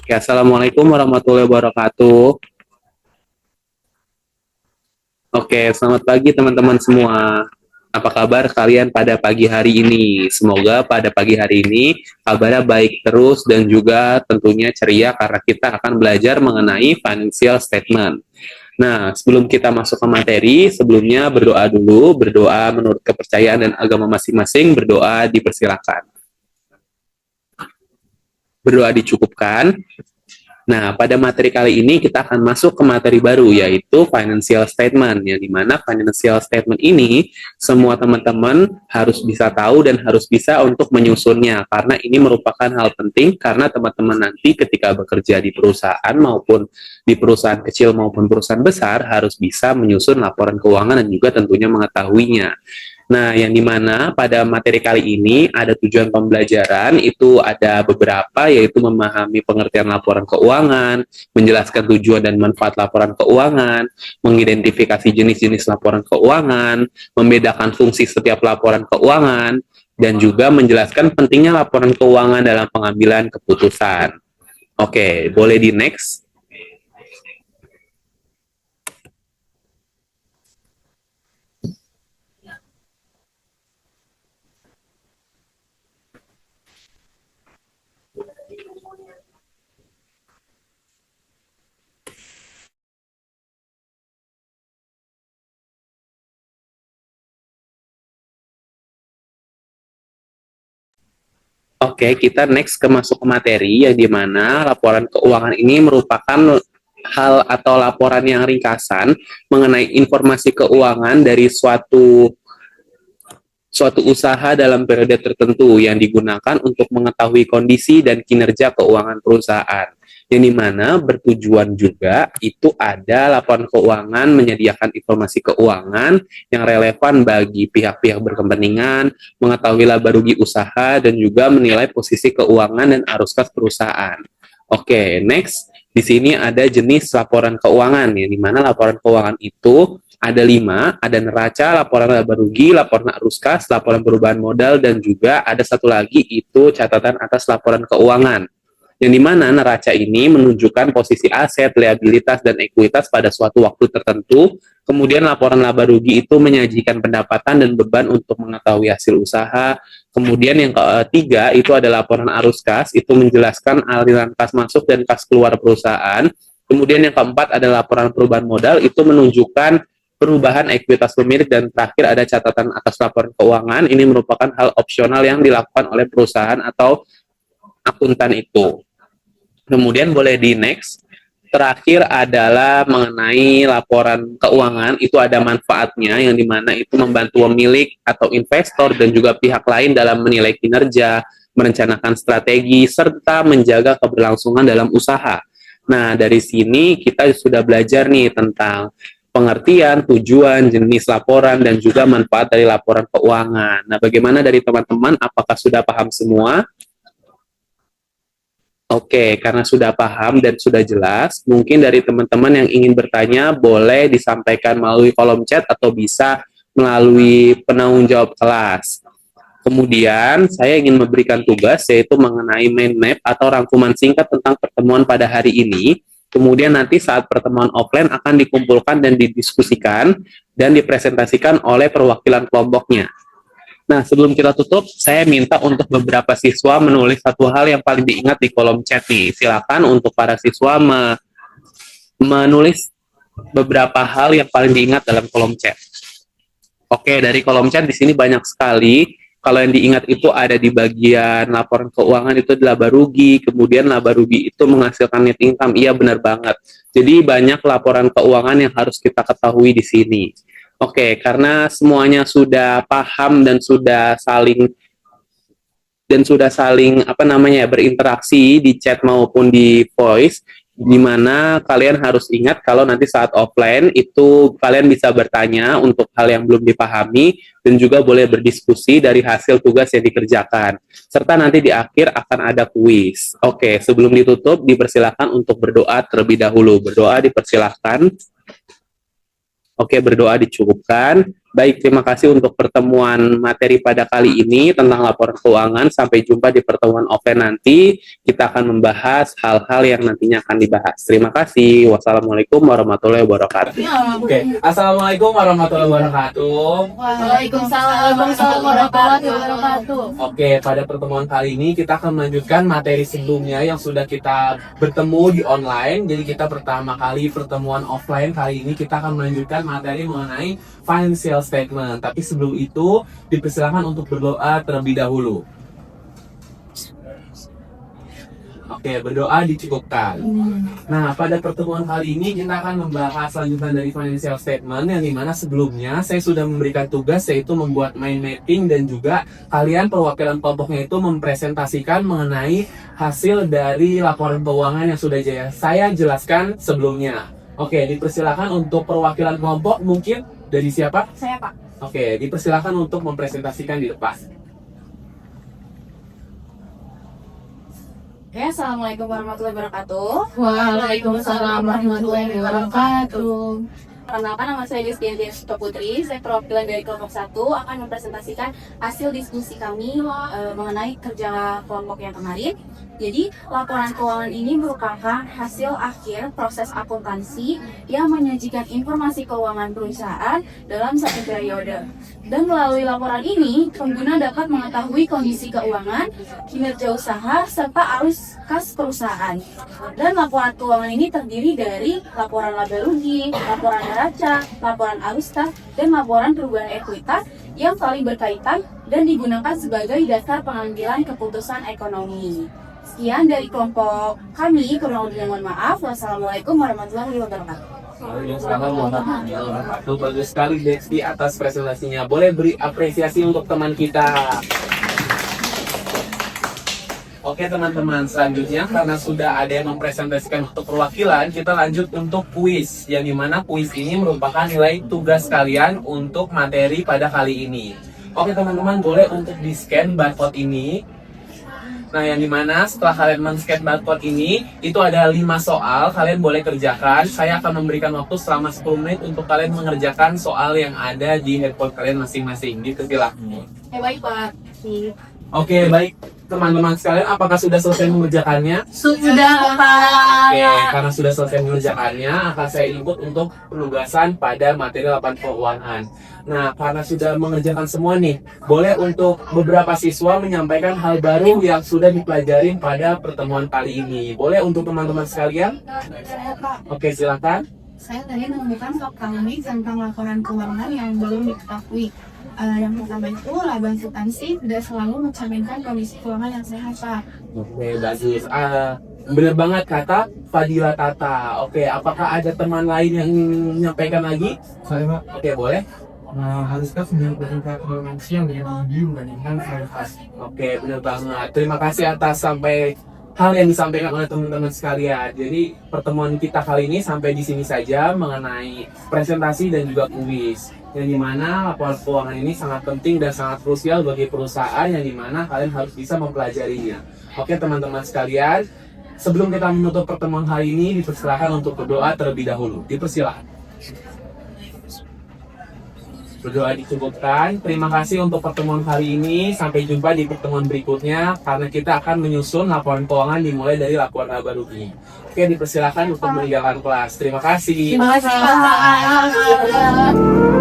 Ya, Assalamualaikum warahmatullahi wabarakatuh. Oke, selamat pagi teman-teman semua. Apa kabar kalian pada pagi hari ini? Semoga pada pagi hari ini kabarnya baik terus dan juga tentunya ceria karena kita akan belajar mengenai financial statement. Nah, sebelum kita masuk ke materi, sebelumnya berdoa dulu, berdoa menurut kepercayaan dan agama masing-masing, berdoa dipersilakan. Berdoa dicukupkan. Nah, pada materi kali ini kita akan masuk ke materi baru, yaitu financial statement, yang dimana financial statement ini semua teman-teman harus bisa tahu dan harus bisa untuk menyusunnya, karena ini merupakan hal penting, karena teman-teman nanti ketika bekerja di perusahaan maupun di perusahaan kecil maupun perusahaan besar harus bisa menyusun laporan keuangan dan juga tentunya mengetahuinya. Nah, yang dimana pada materi kali ini ada tujuan pembelajaran, itu ada beberapa, yaitu memahami pengertian laporan keuangan, menjelaskan tujuan dan manfaat laporan keuangan, mengidentifikasi jenis-jenis laporan keuangan, membedakan fungsi setiap laporan keuangan, dan juga menjelaskan pentingnya laporan keuangan dalam pengambilan keputusan. Oke, boleh di next. Oke, kita next ke masuk ke materi yang dimana laporan keuangan ini merupakan hal atau laporan yang ringkasan mengenai informasi keuangan dari suatu suatu usaha dalam periode tertentu yang digunakan untuk mengetahui kondisi dan kinerja keuangan perusahaan. Yang dimana bertujuan juga itu ada laporan keuangan menyediakan informasi keuangan yang relevan bagi pihak-pihak berkepentingan, mengetahui laba rugi usaha, dan juga menilai posisi keuangan dan arus kas perusahaan. Oke, next. Di sini ada jenis laporan keuangan, yang dimana laporan keuangan itu ada 5, ada neraca, laporan laba rugi, laporan arus kas, laporan perubahan modal, dan juga ada satu lagi itu catatan atas laporan keuangan. Yang dimana neraca ini menunjukkan posisi aset, liabilitas, dan ekuitas pada suatu waktu tertentu. Kemudian laporan laba rugi itu menyajikan pendapatan dan beban untuk mengetahui hasil usaha. Kemudian yang ketiga itu ada laporan arus kas, itu menjelaskan aliran kas masuk dan kas keluar perusahaan. Kemudian yang keempat ada laporan perubahan modal, itu menunjukkan perubahan ekuitas pemilik, dan terakhir ada catatan atas laporan keuangan. Ini merupakan hal opsional yang dilakukan oleh perusahaan atau akuntan itu. Kemudian boleh di next. Terakhir adalah mengenai laporan keuangan, itu ada manfaatnya yang dimana itu membantu pemilik atau investor dan juga pihak lain dalam menilai kinerja, merencanakan strategi, serta menjaga keberlangsungan dalam usaha. Nah, dari sini kita sudah belajar nih tentang pengertian, tujuan, jenis laporan, dan juga manfaat dari laporan keuangan. Nah, bagaimana dari teman-teman? Apakah sudah paham semua? Oke, karena sudah paham dan sudah jelas, mungkin dari teman-teman yang ingin bertanya boleh disampaikan melalui kolom chat atau bisa melalui penanggung jawab kelas. Kemudian, saya ingin memberikan tugas yaitu mengenai mind map atau rangkuman singkat tentang pertemuan pada hari ini. Kemudian nanti saat pertemuan offline akan dikumpulkan dan didiskusikan dan dipresentasikan oleh perwakilan kelompoknya. Nah, sebelum kita tutup, saya minta untuk beberapa siswa menulis satu hal yang paling diingat di kolom chat nih. Silakan untuk para siswa menulis beberapa hal yang paling diingat dalam kolom chat. Oke, dari kolom chat di sini banyak sekali. Kalau yang diingat itu ada di bagian laporan keuangan itu laba rugi, kemudian laba rugi itu menghasilkan net income. Iya, benar banget. Jadi banyak laporan keuangan yang harus kita ketahui di sini. Oke, karena semuanya sudah paham dan sudah saling apa namanya ya, berinteraksi di chat maupun di voice, di mana kalian harus ingat kalau nanti saat offline itu kalian bisa bertanya untuk hal yang belum dipahami dan juga boleh berdiskusi dari hasil tugas yang dikerjakan. Serta nanti di akhir akan ada kuis. Oke, sebelum ditutup dipersilakan untuk berdoa terlebih dahulu. Berdoa dipersilakan. Oke, berdoa dicukupkan. Baik, terima kasih untuk pertemuan materi pada kali ini tentang laporan keuangan. Sampai jumpa di pertemuan offline nanti. Kita akan membahas hal-hal yang nantinya akan dibahas. Terima kasih. Wassalamualaikum warahmatullahi wabarakatuh. Oke, Assalamualaikum warahmatullahi wabarakatuh. Waalaikumsalam warahmatullahi wabarakatuh. Oke, pada pertemuan kali ini kita akan melanjutkan materi sebelumnya yang sudah kita bertemu di online. Jadi kita pertama kali pertemuan offline, kali ini kita akan melanjutkan materi mengenai financial statement. Tapi sebelum itu, dipersilakan untuk berdoa terlebih dahulu. Oke, berdoa dicukupkan. Nah, pada pertemuan kali ini kita akan membahas lanjutan dari financial statement yang dimana sebelumnya saya sudah memberikan tugas yaitu membuat mind mapping dan juga kalian perwakilan kelompoknya itu mempresentasikan mengenai hasil dari laporan keuangan yang sudah saya jelaskan sebelumnya. Oke, dipersilakan untuk perwakilan kelompok mungkin dari siapa? Saya Pak. Oke, dipersilakan untuk mempresentasikan di depan. Oke, Assalamualaikum warahmatullahi wabarakatuh. Waalaikumsalam warahmatullahi wabarakatuh. Perkenalkan, nama saya Rizky Putri. Saya perwakilan dari kelompok 1 akan mempresentasikan hasil diskusi kami mengenai kerja kelompok yang kemarin. Jadi, laporan keuangan ini merupakan hasil akhir proses akuntansi yang menyajikan informasi keuangan perusahaan dalam satu periode. Dan melalui laporan ini, pengguna dapat mengetahui kondisi keuangan, kinerja usaha, serta arus kas perusahaan. Dan laporan keuangan ini terdiri dari laporan laba rugi, laporan neraca, laporan arus kas, dan laporan perubahan ekuitas yang saling berkaitan dan digunakan sebagai dasar pengambilan keputusan ekonomi. Sekian dari kelompok kami, kurang lebihnya mohon maaf. Wassalamualaikum warahmatullahi wabarakatuh. Waalaikumsalam warahmatullahi wabarakatuh. Bagus sekali Dexty atas presentasinya. Boleh beri apresiasi untuk teman kita. Oke teman-teman, selanjutnya karena sudah ada yang mempresentasikan untuk perwakilan, kita lanjut untuk kuis. Yang dimana kuis ini merupakan nilai tugas kalian untuk materi pada kali ini. Oke teman-teman, boleh untuk di-scan barcode ini. Nah, yang dimana setelah kalian men-scan barcode ini, itu ada 5 soal, kalian boleh kerjakan. Saya akan memberikan waktu selama 10 menit untuk kalian mengerjakan soal yang ada di handphone kalian masing-masing. Dipersilakan. Baik Pak. Oke, baik teman-teman sekalian, apakah sudah selesai mengerjakannya? Sudah, Pak. Oke, karena sudah selesai mengerjakannya, akan saya input untuk penugasan pada materi laporan keuangan. Nah, karena sudah mengerjakan semua nih, boleh untuk beberapa siswa menyampaikan hal baru yang sudah dipelajari pada pertemuan kali ini. Boleh untuk teman-teman sekalian? Oke, silakan. Saya tadi menemukan fakta unik tentang laporan keuangan yang belum diketahui. Yang pertama itu, laba akuntansi tidak selalu mencerminkan kondisi keuangan yang sehat, Pak. Oke, bagus. Bener banget kata Fadila Tata. Oke, apakah ada teman lain yang ingin menyampaikan lagi? Saya Pak, Oke, boleh. haruskah tingkat toleransi yang lebih tinggi dibandingkan kualitas? Oke, bener banget. Terima kasih atas hal yang disampaikan oleh teman-teman sekalian. Jadi pertemuan kita kali ini sampai di sini saja mengenai presentasi dan juga kuis. Yang dimana laporan keuangan ini sangat penting dan sangat krusial bagi perusahaan yang dimana kalian harus bisa mempelajarinya. Oke teman-teman sekalian, sebelum kita menutup pertemuan hari ini, dipersilakan untuk berdoa terlebih dahulu. Dipersilakan. Berdoa dicukupkan. Terima kasih untuk pertemuan kali ini. Sampai jumpa di pertemuan berikutnya karena kita akan menyusun laporan keuangan dimulai dari laporan laba rugi. Oke, dipersilakan untuk meninggalkan kelas. Terima kasih. Terima kasih, Pak.